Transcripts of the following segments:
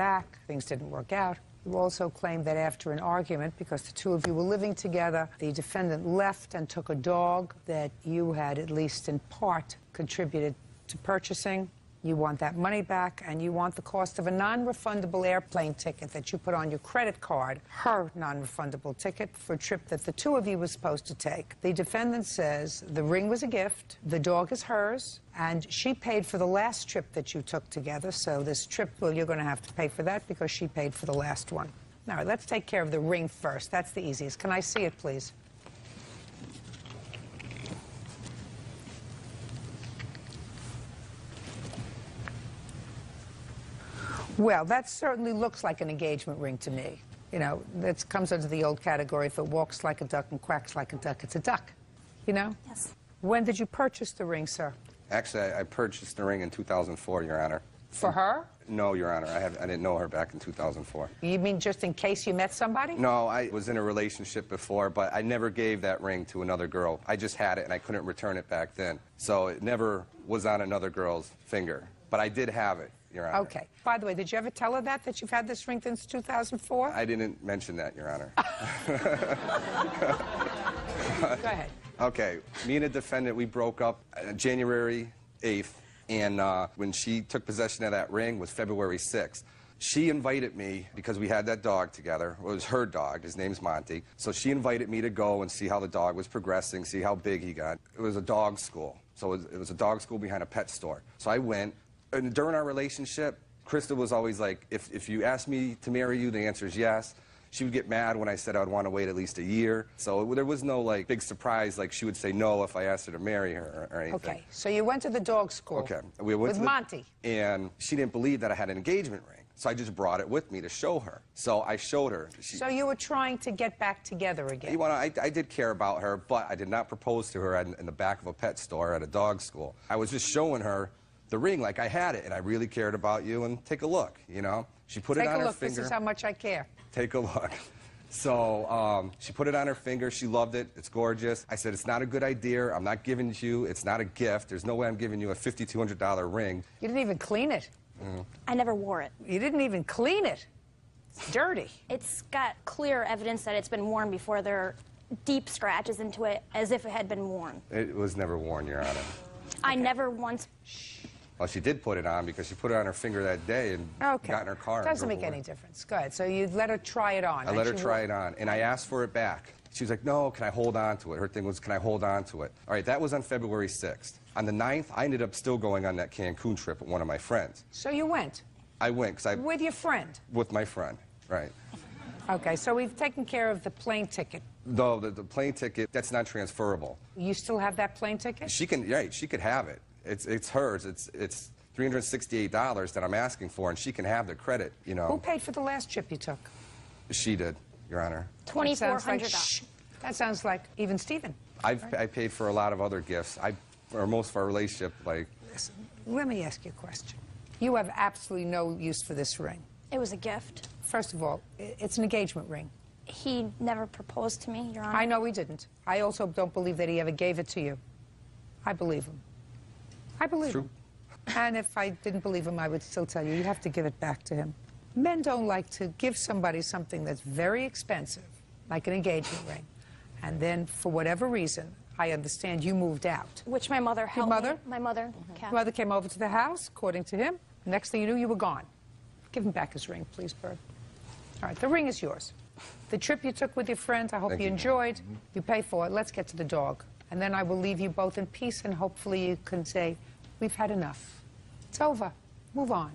back. Things didn't work out. You also claim that after an argument, because the two of you were living together, the defendant left and took a dog that you had, at least in part, contributed to purchasing. You want that money back, and you want the cost of a non-refundable airplane ticket that you put on your credit card, her non-refundable ticket, for a trip that the two of you were supposed to take. The defendant says the ring was a gift, the dog is hers, and she paid for the last trip that you took together, so this trip, well, you're going to have to pay for that because she paid for the last one. All right, let's take care of the ring first. That's the easiest. Can I see it, please? Well, that certainly looks like an engagement ring to me. You know, that comes under the old category, if it walks like a duck and quacks like a duck, it's a duck. You know? Yes. When did you purchase the ring, sir? Actually, I purchased the ring in 2004, Your Honor. For her? No, Your Honor. I didn't know her back in 2004. You mean just in case you met somebody? No, I was in a relationship before, but I never gave that ring to another girl. I just had it, and I couldn't return it back then. So it never was on another girl's finger. But I did have it, Your Honor. Okay. By the way, did you ever tell her that you've had this ring since 2004? I didn't mention that, Your Honor. Go ahead. Okay. Me and the defendant, we broke up January 8th, and when she took possession of that ring was February 6th. She invited me, because we had that dog together. It was her dog. His name's Monty. So she invited me to go and see how the dog was progressing, see how big he got. It was a dog school. So it was a dog school behind a pet store. So I went. And during our relationship, Krista was always like, if you ask me to marry you, the answer is yes. She would get mad when I said I'd want to wait at least a year. So there was no, like, big surprise, like she would say no if I asked her to marry her or anything. Okay, so you went to the dog school. Okay. We went with Monty. And she didn't believe that I had an engagement ring. So I just brought it with me to show her. So I showed her. So you were trying to get back together again? Well, I did care about her, but I did not propose to her in the back of a pet store at a dog school. I was just showing her the ring like I had it, and I really cared about you, and take a look, you know? She put it on her finger. This is how much I care. Take a look. So she put it on her finger. She loved it. It's gorgeous. I said, it's not a good idea. I'm not giving it you. It's not a gift. There's no way I'm giving you a $5,200 ring. You didn't even clean it. I never wore it. You didn't even clean it. It's dirty. It's got clear evidence that it's been worn before. There are deep scratches into it, as if it had been worn. It was never worn, Your Honor. I never once... Well, she did put it on because she put it on her finger that day and got in her car. Doesn't make any difference. Go ahead. So you let her try it on. I let her try it on, and I asked for it back. She was like, no, can I hold on to it? Her thing was, can I hold on to it? All right, that was on February 6th. On the 9th, I ended up still going on that Cancun trip with one of my friends. So you went? I went. With your friend? With my friend, right. Okay, so we've taken care of the plane ticket. No, the plane ticket, that's not transferable. You still have that plane ticket? She can, right, she could have it. It's hers. It's $368 that I'm asking for, and she can have the credit, you know. Who paid for the last trip you took? She did, Your Honor. $2,400. That sounds like even Stephen. I paid for a lot of other gifts. For most of our relationship, like... Listen, let me ask you a question. You have absolutely no use for this ring. It was a gift. First of all, it's an engagement ring. He never proposed to me, Your Honor. I know he didn't. I also don't believe that he ever gave it to you. I believe him. I believe him. And if I didn't believe him, I would still tell you, you have to give it back to him. Men don't like to give somebody something that's very expensive, like an engagement ring, and then, for whatever reason, I understand you moved out. Which my mother helped Your mother? me. My mother, Your mother came over to the house, according to him. Next thing you knew, you were gone. Give him back his ring, please, Bird. All right, the ring is yours. The trip you took with your friends, I hope you enjoyed. You pay for it. Let's get to the dog. And then I will leave you both in peace, and hopefully you can say, we've had enough. It's over. Move on.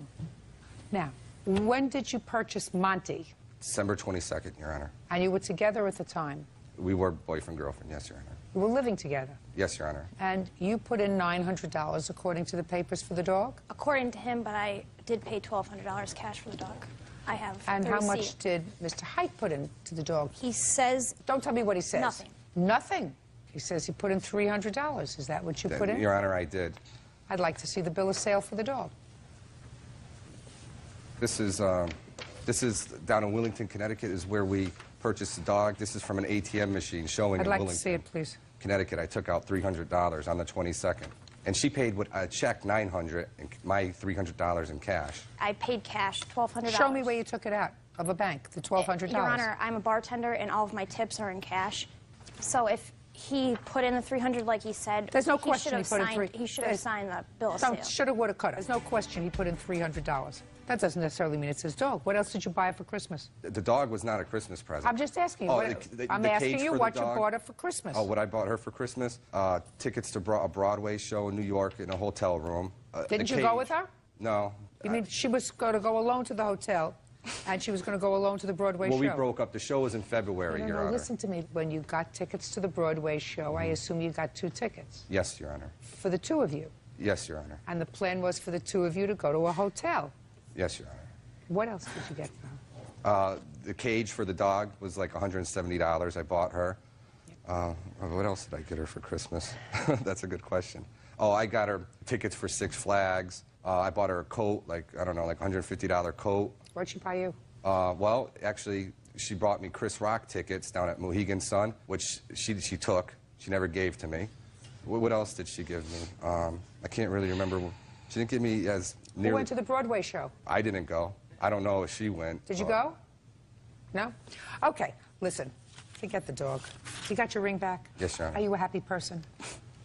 Now, when did you purchase Monty? December 22nd, Your Honor. And you were together at the time? We were boyfriend-girlfriend, yes, Your Honor. You were living together? Yes, Your Honor. And you put in $900 according to the papers for the dog? According to him, but I did pay $1,200 cash for the dog. I have And the how receipt. much did Mr. Height put in to the dog? He says... Don't tell me what he says. Nothing. Nothing? He says he put in $300. Is that what you put in? Your Honor, I did. I'd like to see the bill of sale for the dog. This is down in Willington, Connecticut, is where we purchased the dog. This is from an ATM machine showing I'd in like Willington, to see it, please. Connecticut. I took out $300 on the 22nd. And she paid with a check $900 and my $300 in cash. I paid cash, $1,200. Show me where you took it out of a bank, the $1,200. Your Honor, I'm a bartender, and all of my tips are in cash. So if he put in the $300 like he said, there's no question he put in he should have signed the bill of sale. Shoulda, woulda, coulda. There's no question he put in $300. That doesn't necessarily mean it's his dog. What else did you buy for Christmas? The dog was not a Christmas present. I'm just asking you. I'm asking you what you bought her for Christmas. Oh, what I bought her for Christmas? Tickets to a Broadway show in New York in a hotel room. Didn't you go with her? No. You mean she was going to go alone to the hotel, and she was going to go alone to the Broadway show? Well, we broke up. The show was in February, Your Honor. Listen to me. When you got tickets to the Broadway show, I assume you got 2 tickets. Yes, Your Honor. For the 2 of you? Yes, Your Honor. And the plan was for the 2 of you to go to a hotel? Yes, Your Honor. What else did you get for her? The cage for the dog was like $170. I bought her. What else did I get her for Christmas? That's a good question. Oh, I got her tickets for 6 Flags. I bought her a coat, like, I don't know, like $150 coat. What'd she buy you? Well, actually, she brought me Chris Rock tickets down at Mohegan Sun, which she took. She never gave to me. What else did she give me? I can't really remember. She didn't give me as nearly... Who went to the Broadway show? I didn't go. I don't know if she went. Did you go? No? Okay, listen. Forget the dog. You got your ring back? Yes, Your Honor. Are you a happy person?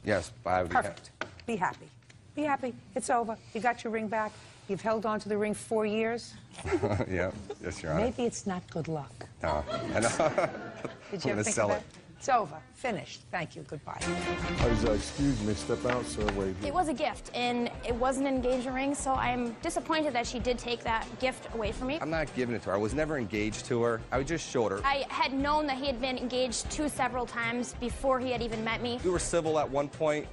Yes, I would be Perfect. Be happy. Be happy. It's over. You got your ring back. You've held on to the ring 4 years. Yeah, yes, Your Honor. Maybe it's not good luck. No, I know. Did you ever think sell of it. that? It's over. Finished. Thank you. Goodbye. Excuse me, step out, sir. Wait. It was a gift, and it was an engagement ring, so I'm disappointed that she did take that gift away from me. I'm not giving it to her. I was never engaged to her. I just showed her. I had known that he had been engaged several times before he had even met me. We were civil at one point,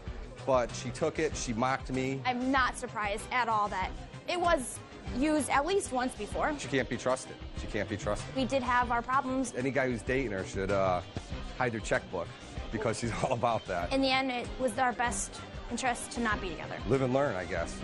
but she took it. She mocked me. I'm not surprised at all that it was used at least once before. She can't be trusted. She can't be trusted. We did have our problems. Any guy who's dating her should hide their checkbook because she's all about that. In the end, it was our best interest to not be together. Live and learn, I guess.